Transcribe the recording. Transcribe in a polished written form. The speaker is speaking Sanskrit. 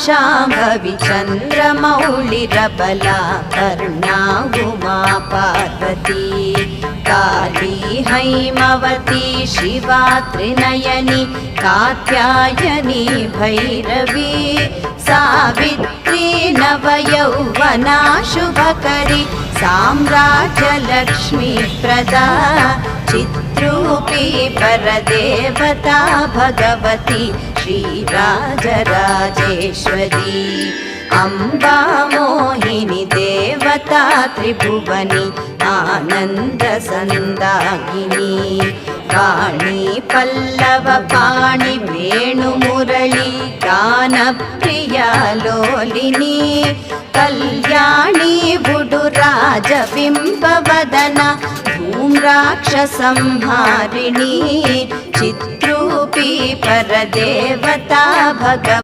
शाम्भवी चन्द्रमौळिरबला कर्णा उमा पार्वती काली हैमवती शिवा त्रिनयनी कात्यायनी भैरवी सावित्री नवयौवना शुभकरी साम्राज्यलक्ष्मी प्रदा चित्रूपी परदेवता भगवती श्रीराजराजेश्वरी अम्बा मोहिनी देवता त्रिभुवनी आनन्दसन्दायिनी वाणी पल्लव पाणि वेणुमुरळी गानप्रिया लोलिनी कल्याणी बुडुराजबिम्बवदना धूम्राक्षसंहारिणी चित्रूपी परदेवता भगवती